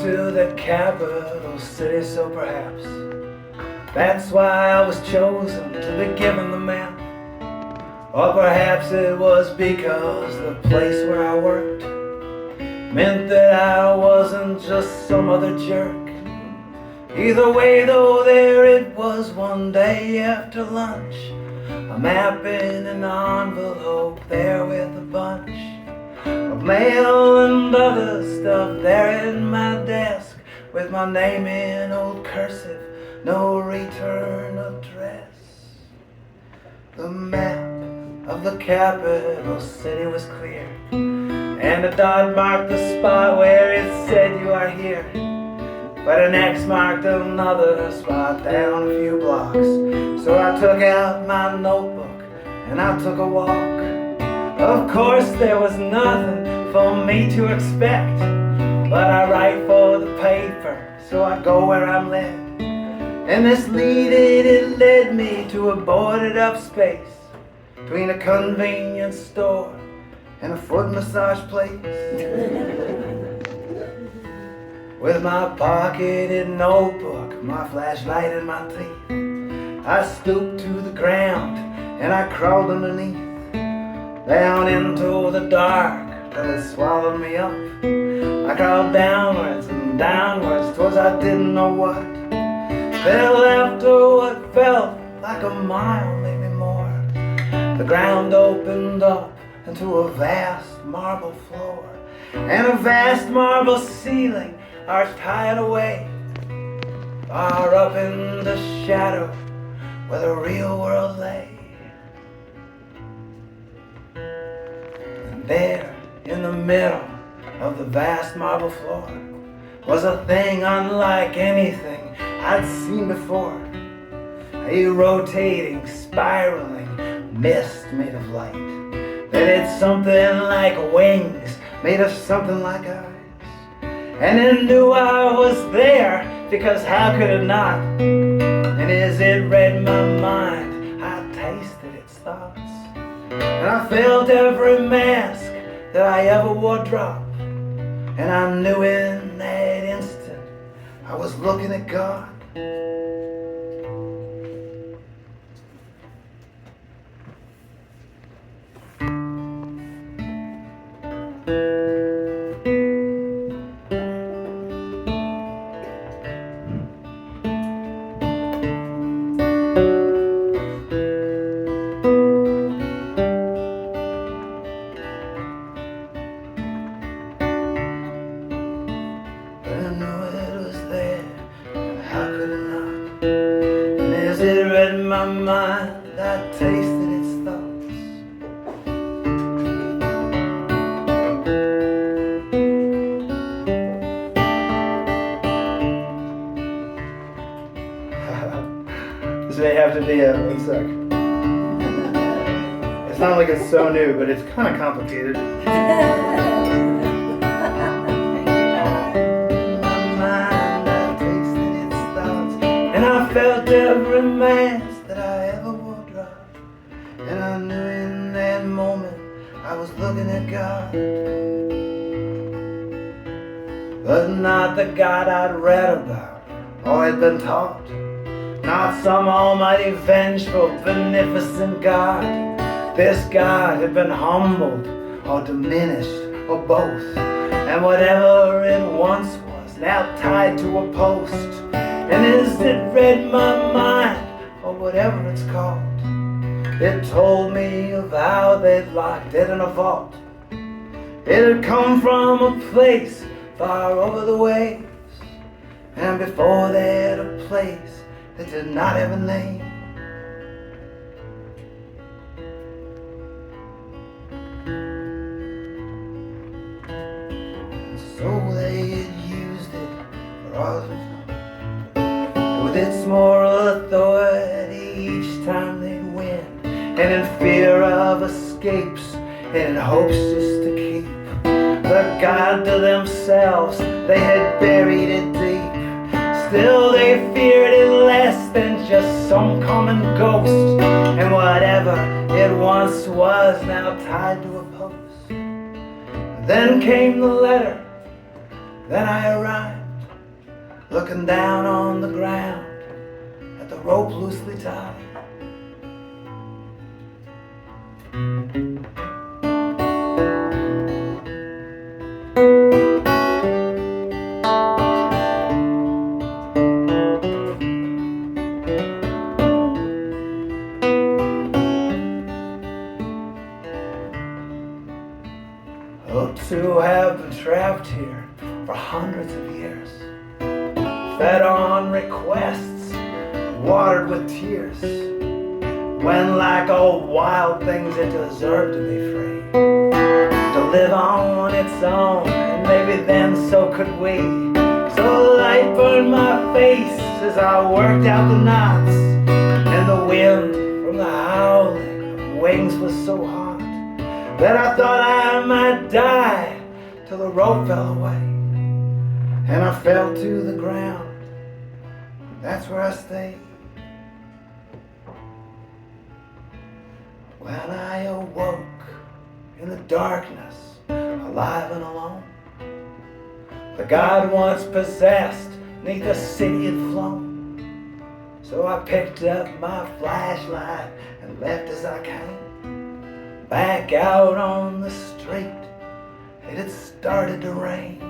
to the capital city, so perhaps that's why I was chosen to be given the map. Or perhaps it was because the place where I worked meant that I wasn't just some other jerk. Either way though, there it was one day after lunch, a map in an envelope there with a bunch of mail and other stuff there in my desk, with my name in old cursive, no return address. The map of the capital city was clear, and a dot marked the spot where it said you are here. But an X marked another spot down a few blocks. So I took out my notebook and I took a walk. Of course there was nothing for me to expect, but I write for the paper, so I go where I'm led. And this it led me to a boarded up space between a convenience store and a foot massage place. With my pocketed notebook, my flashlight in my teeth, I stooped to the ground and I crawled underneath, down into the dark till it swallowed me up. I crawled downwards and downwards towards I didn't know what. Fell after what felt like a mile, maybe more. The ground opened up into a vast marble floor and a vast marble ceiling arched high and away, far up in the shadow where the real world lay. And there in the middle of the vast marble floor was a thing unlike anything I'd seen before. A rotating, spiraling mist made of light that had something like wings made of something like eyes. And it knew I was there, because how could it not? And as it read my mind, I tasted its thoughts, and I felt every mask that I ever wore drop. And I knew in that instant I was looking at God. My mind, I tasted its thoughts. This may have to be a 1 sec. It's not like it's so new, but it's kind of complicated. I felt every mask that I ever wore drop, and I knew in that moment I was looking at God. But not the God I'd read about or had been taught, not some almighty, vengeful, beneficent God. This God had been humbled or diminished or both, and whatever it once was now tied to a post. And as it read my mind, or whatever it's called, it told me of how they'd locked it in a vault. It had come from a place far over the waves, and before that a place that did not have a name. And so they had used it for all of it, with its moral authority each time they'd win, and in fear of escapes, and in hopes just to keep the God to themselves, they had buried it deep. Still they feared it less than just some common ghost, and whatever it once was now tied to a post. Then came the letter, then I arrived, looking down on the ground at the rope loosely tied. Oh, to have been trapped here for hundreds of years, fed on requests, watered with tears, when like all wild things it deserved to be free, to live on its own, and maybe then so could we. So the light burned my face as I worked out the knots, and the wind from the howling wings was so hot that I thought I might die till the rope fell away, and I fell to the ground. That's where I stayed. When I awoke in the darkness, alive and alone, the God once possessed 'neath the city had flown. So I picked up my flashlight and left as I came. Back out on the street, it had started to rain.